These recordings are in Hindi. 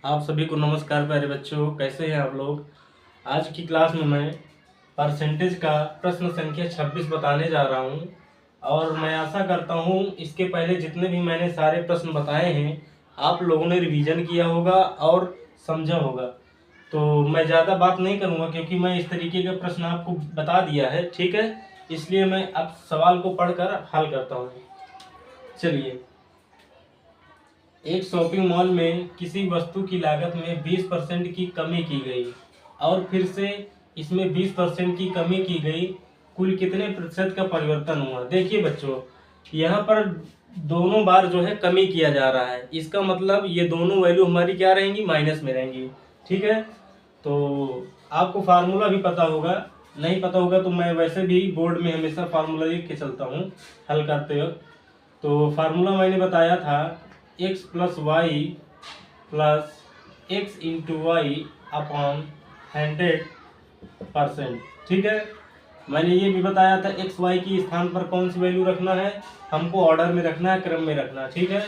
आप सभी को नमस्कार प्यारे बच्चों, कैसे हैं आप लोग। आज की क्लास में मैं परसेंटेज का प्रश्न संख्या 26 बताने जा रहा हूं और मैं आशा करता हूं इसके पहले जितने भी मैंने सारे प्रश्न बताए हैं आप लोगों ने रिवीजन किया होगा और समझा होगा। तो मैं ज़्यादा बात नहीं करूंगा क्योंकि मैं इस तरीके का प्रश्न आपको बता दिया है, ठीक है। इसलिए मैं अब सवाल को पढ़कर हल करता हूँ। चलिए, एक शॉपिंग मॉल में किसी वस्तु की लागत में 20% की कमी की गई और फिर से इसमें 20% की कमी की गई, कुल कितने प्रतिशत का परिवर्तन हुआ। देखिए बच्चों, यहाँ पर दोनों बार जो है कमी किया जा रहा है, इसका मतलब ये दोनों वैल्यू हमारी क्या रहेंगी, माइनस में रहेंगी, ठीक है। तो आपको फार्मूला भी पता होगा, नहीं पता होगा तो मैं वैसे भी बोर्ड में हमेशा फार्मूला लिख के चलता हूँ हल करते वक्त। तो फार्मूला मैंने बताया था x plus y plus x into y upon 100%, ठीक है। मैंने ये भी बताया था एक्स वाई की स्थान पर कौन सी वैल्यू रखना है, हमको ऑर्डर में रखना है, क्रम में रखना है, ठीक है।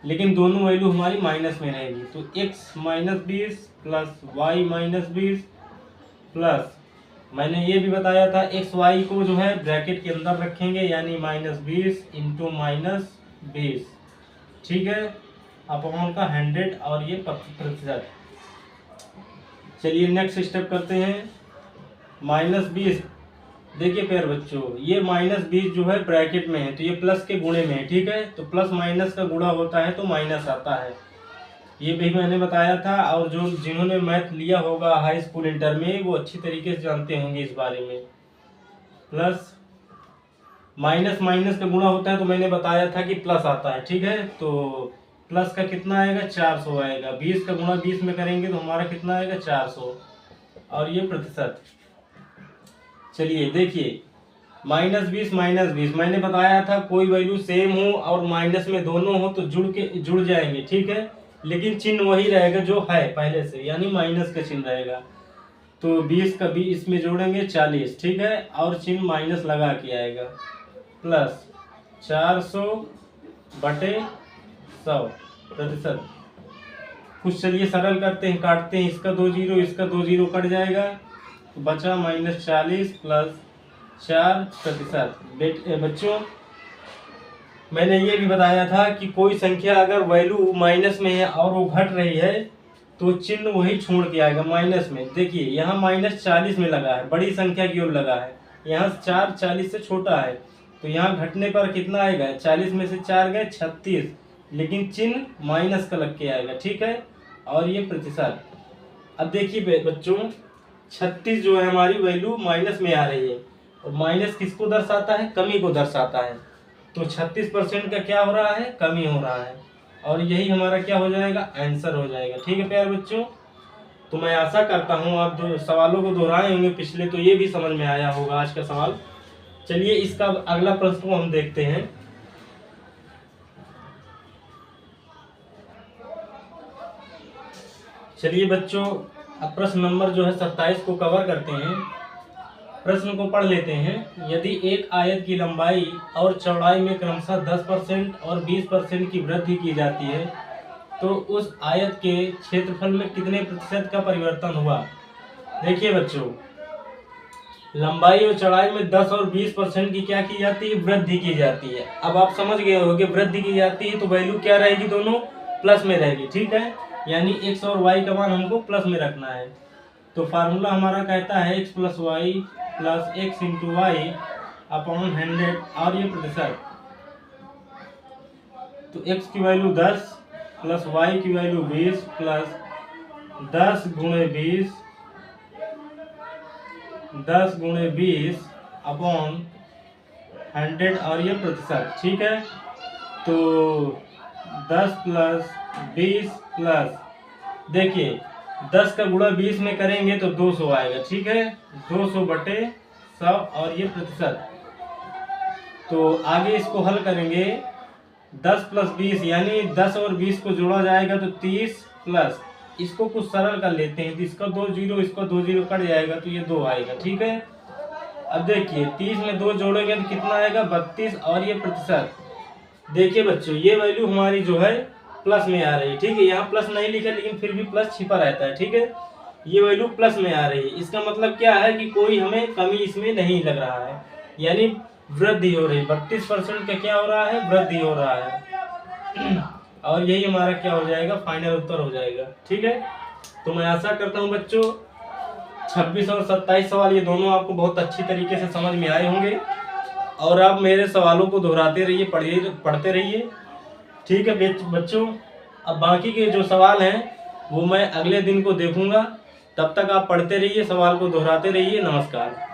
लेकिन दोनों वैल्यू हमारी माइनस में रहेगी, तो x -20 प्लस वाई -20 प्लस मैंने ये भी बताया था एक्स वाई को जो है ब्रैकेट के अंदर रखेंगे, यानी -20 इंटू -20, ठीक है, अपॉन का 100 और ये प्रतिशत। चलिए नेक्स्ट स्टेप करते हैं। -20, देखिए प्यारे बच्चों, ये -20 जो है ब्रैकेट में है तो ये प्लस के गुणे में है, ठीक है। तो प्लस माइनस का गुणा होता है तो माइनस आता है, ये भी मैंने बताया था। और जो जिन्होंने मैथ लिया होगा हाई स्कूल इंटर में वो अच्छी तरीके से जानते होंगे इस बारे में। प्लस माइनस माइनस का गुणा होता है तो मैंने बताया था कि प्लस आता है, ठीक है। तो प्लस का कितना आएगा, 400 आएगा। 20 का गुणा 20 में करेंगे तो हमारा कितना आएगा, 400, और ये प्रतिशत। चलिए देखिए, -20 -20 मैंने बताया था कोई वैल्यू सेम हो और माइनस में दोनों हो तो जुड़ जाएंगे, ठीक है। लेकिन चिन्ह वही रहेगा जो है पहले से, यानी माइनस का चिन्ह रहेगा। तो 20 का 20 इसमें जोड़ेंगे 40, ठीक है, और चिन्ह माइनस लगा के आएगा, प्लस 400/100 प्रतिशत। कुछ चलिए सरल करते हैं, काटते हैं, इसका 2 जीरो इसका 2 जीरो कट जाएगा तो बचा -40 प्लस 4%। बच्चों मैंने ये भी बताया था कि कोई संख्या अगर वैल्यू माइनस में है और वो घट रही है तो चिन्ह वही छोड़ के आएगा माइनस में। देखिए यहाँ -40 में लगा है, बड़ी संख्या की ओर लगा है, यहाँ 4 40 से छोटा है, तो यहाँ घटने पर कितना आएगा, 40 में से 4 गए 36, लेकिन चिन्ह माइनस का लग के आएगा, ठीक है, और ये प्रतिशत। अब देखिए बच्चों, 36 जो है हमारी वैल्यू माइनस में आ रही है, और माइनस किसको दर्शाता है, कमी को दर्शाता है। तो 36% का क्या हो रहा है, कमी हो रहा है, और यही हमारा क्या हो जाएगा, आंसर हो जाएगा, ठीक है प्यारे बच्चों। तो मैं आशा करता हूँ आप जो सवालों को दोहराए होंगे पिछले, तो ये भी समझ में आया होगा आज का सवाल। चलिए इसका अगला प्रश्न को हम देखते हैं। चलिए बच्चों, अब प्रश्न नंबर जो है 27 को कवर करते हैं। प्रश्न को पढ़ लेते हैं। यदि एक आयत की लंबाई और चौड़ाई में क्रमशः 10% और 20% की वृद्धि की जाती है तो उस आयत के क्षेत्रफल में कितने प्रतिशत का परिवर्तन हुआ। देखिए बच्चों, लंबाई और चौड़ाई में 10 और 20% की क्या की जाती है, वृद्धि की जाती है। अब आप समझ गए होंगे वृद्धि की जाती है तो वैल्यू क्या रहेगी, दोनों प्लस में रहेगी, ठीक है, यानी एक्स और वाई का मान हमको प्लस में रखना है। तो फार्मूला हमारा कहता है x plus y plus x into y upon 100 और ये प्रतिशत। तो x की वैल्यू 10 प्लस y की वैल्यू 20 प्लस 10 गुणे 20 अपॉन 100 और ये प्रतिशत, ठीक है। तो 10 प्लस 20 प्लस, देखिए 10 का गुणा 20 में करेंगे तो 200 आएगा, ठीक है, 200/100 और ये प्रतिशत। तो आगे इसको हल करेंगे, 10 प्लस 20 यानी 10 और 20 को जोड़ा जाएगा तो 30 प्लस, इसको कुछ सरल कर लेते हैं तो इसका 2 जीरो इसका 2 जीरो कट जाएगा तो ये 2 आएगा, ठीक है। अब देखिए 30 में 2 जोड़ेंगे तो कितना आएगा, 32 और ये प्रतिशत। देखिए बच्चों, ये वैल्यू हमारी जो है प्लस में आ रही है। ठीक है, यहाँ प्लस नहीं लिखा लेकिन फिर भी प्लस छिपा रहता है। ठीक है, ये वैल्यू प्लस में आ रही है, इसका मतलब क्या है कि कोई हमें कमी इसमें नहीं लग रहा है, यानी वृद्धि हो रही है। 32% का क्या हो रहा है, वृद्धि हो रहा है। और यही हमारा क्या हो जाएगा, फाइनल उत्तर हो जाएगा। ठीक है, तो मैं आशा करता हूँ बच्चों 26 और 27 सवाल ये दोनों आपको बहुत अच्छी तरीके से समझ में आए होंगे, और आप मेरे सवालों को दोहराते रहिए, पढ़ते रहिए। ठीक है बच्चों, अब बाकी के जो सवाल हैं वो मैं अगले दिन को देखूंगा। तब तक आप पढ़ते रहिए, सवाल को दोहराते रहिए। नमस्कार।